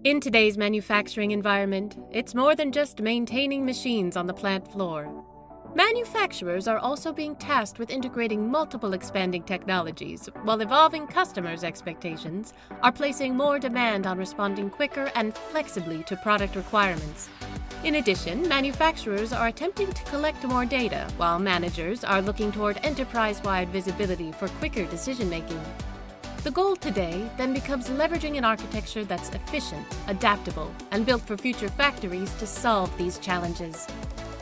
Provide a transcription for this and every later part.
In today's manufacturing environment, it's more than just maintaining machines on the plant floor. Manufacturers are also being tasked with integrating multiple expanding technologies, while evolving customers' expectations are placing more demand on responding quicker and flexibly to product requirements. In addition, manufacturers are attempting to collect more data, while managers are looking toward enterprise-wide visibility for quicker decision-making. The goal today then becomes leveraging an architecture that's efficient, adaptable, and built for future factories to solve these challenges.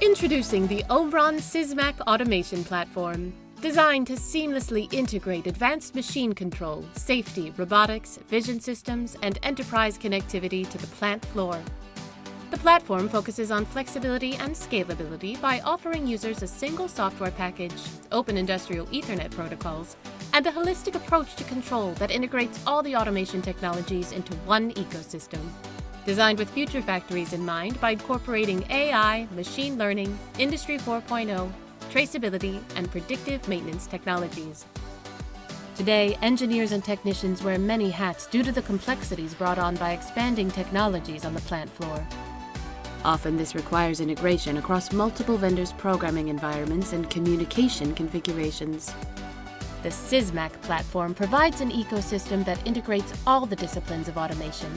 Introducing the Omron Sysmac Automation Platform, designed to seamlessly integrate advanced machine control, safety, robotics, vision systems, and enterprise connectivity to the plant floor. The platform focuses on flexibility and scalability by offering users a single software package, open industrial Ethernet protocols, and a holistic approach to control that integrates all the automation technologies into one ecosystem. Designed with future factories in mind by incorporating AI, machine learning, Industry 4.0, traceability, and predictive maintenance technologies. Today, engineers and technicians wear many hats due to the complexities brought on by expanding technologies on the plant floor. Often this requires integration across multiple vendors' programming environments and communication configurations. The Sysmac platform provides an ecosystem that integrates all the disciplines of automation.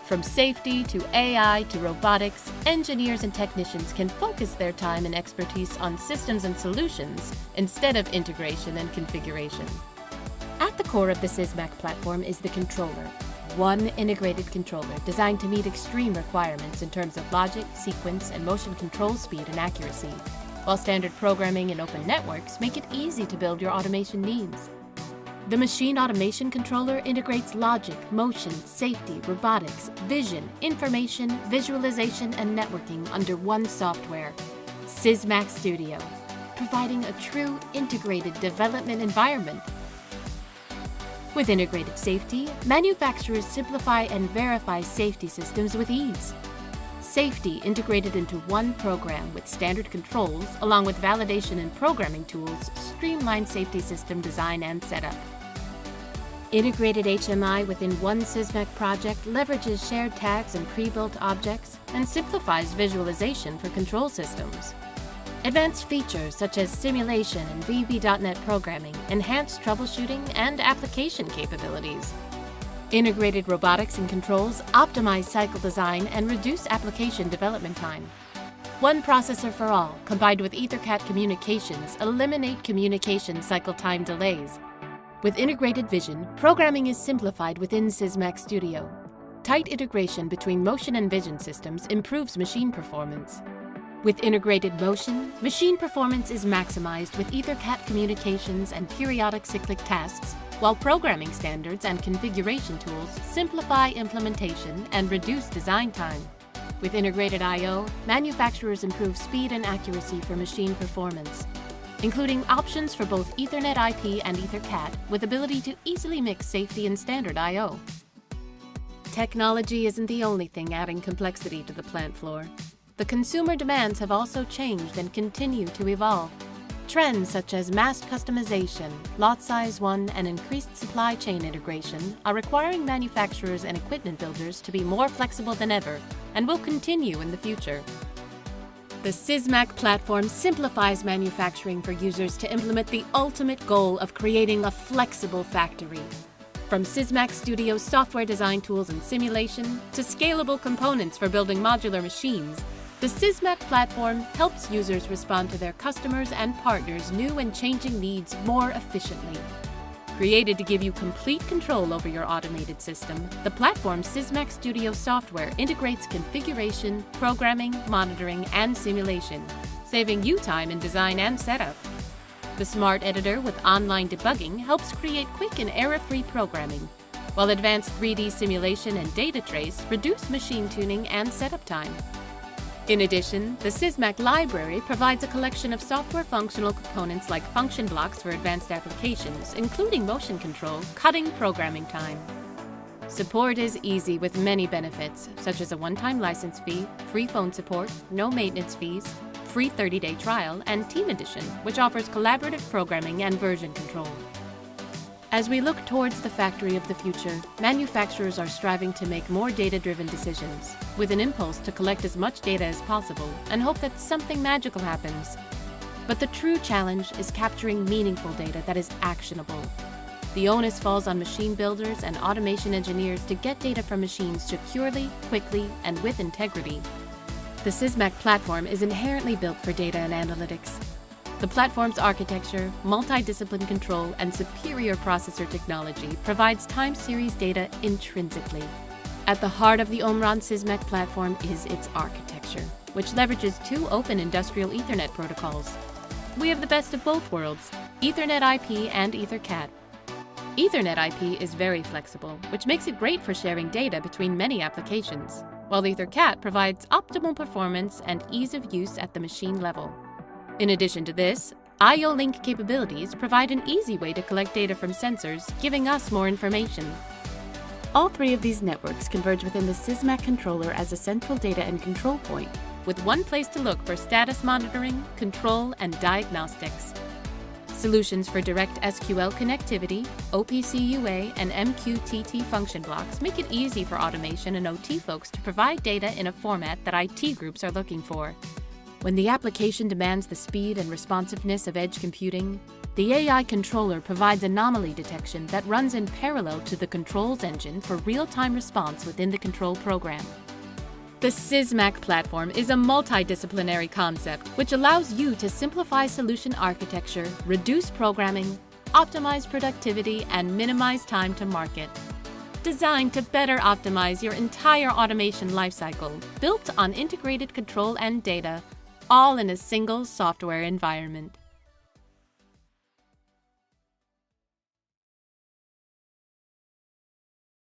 From safety to AI to robotics, engineers and technicians can focus their time and expertise on systems and solutions instead of integration and configuration. At the core of the Sysmac platform is the controller, one integrated controller designed to meet extreme requirements in terms of logic, sequence, and motion control speed and accuracy, while standard programming and open networks make it easy to build your automation needs. The machine automation controller integrates logic, motion, safety, robotics, vision, information, visualization, and networking under one software, Sysmac Studio, providing a true integrated development environment. With integrated safety, manufacturers simplify and verify safety systems with ease. Safety integrated into one program with standard controls, along with validation and programming tools, streamline safety system design and setup. Integrated HMI within one Sysmac project leverages shared tags and pre-built objects and simplifies visualization for control systems. Advanced features such as simulation and VB.NET programming enhance troubleshooting and application capabilities. Integrated robotics and controls optimize cycle design and reduce application development time. One processor for all, combined with EtherCAT communications, eliminate communication cycle time delays. With integrated vision, programming is simplified within Sysmac Studio. Tight integration between motion and vision systems improves machine performance. With integrated motion, machine performance is maximized with EtherCAT communications and periodic cyclic tasks, while programming standards and configuration tools simplify implementation and reduce design time. With integrated I/O, manufacturers improve speed and accuracy for machine performance, including options for both Ethernet IP and EtherCAT with ability to easily mix safety and standard I/O. Technology isn't the only thing adding complexity to the plant floor. The consumer demands have also changed and continue to evolve. Trends such as mass customization, lot size 1, and increased supply chain integration are requiring manufacturers and equipment builders to be more flexible than ever and will continue in the future. The Sysmac platform simplifies manufacturing for users to implement the ultimate goal of creating a flexible factory. From Sysmac Studio's software design tools and simulation to scalable components for building modular machines, the Sysmac platform helps users respond to their customers' and partners' new and changing needs more efficiently. Created to give you complete control over your automated system, the platform's Sysmac Studio software integrates configuration, programming, monitoring, and simulation, saving you time in design and setup. The Smart Editor with online debugging helps create quick and error-free programming, while advanced 3D simulation and data trace reduce machine tuning and setup time. In addition, the Sysmac library provides a collection of software functional components like function blocks for advanced applications, including motion control, cutting programming time. Support is easy with many benefits, such as a one-time license fee, free phone support, no maintenance fees, free 30-day trial, and Team Edition, which offers collaborative programming and version control. As we look towards the factory of the future, manufacturers are striving to make more data-driven decisions, with an impulse to collect as much data as possible and hope that something magical happens. But the true challenge is capturing meaningful data that is actionable. The onus falls on machine builders and automation engineers to get data from machines securely, quickly, and with integrity. The Sysmac platform is inherently built for data and analytics. The platform's architecture, multidiscipline control, and superior processor technology provides time series data intrinsically. At the heart of the Omron Sysmac platform is its architecture, which leverages two open industrial Ethernet protocols. We have the best of both worlds, Ethernet IP and EtherCAT. Ethernet IP is very flexible, which makes it great for sharing data between many applications, while EtherCAT provides optimal performance and ease of use at the machine level. In addition to this, I/O link capabilities provide an easy way to collect data from sensors, giving us more information. All three of these networks converge within the Sysmac controller as a central data and control point, with one place to look for status monitoring, control, and diagnostics. Solutions for direct SQL connectivity, OPC UA, and MQTT function blocks make it easy for automation and OT folks to provide data in a format that IT groups are looking for. When the application demands the speed and responsiveness of edge computing, the AI controller provides anomaly detection that runs in parallel to the controls engine for real-time response within the control program. The Sysmac platform is a multidisciplinary concept which allows you to simplify solution architecture, reduce programming, optimize productivity, and minimize time to market. Designed to better optimize your entire automation lifecycle, built on integrated control and data, all in a single software environment.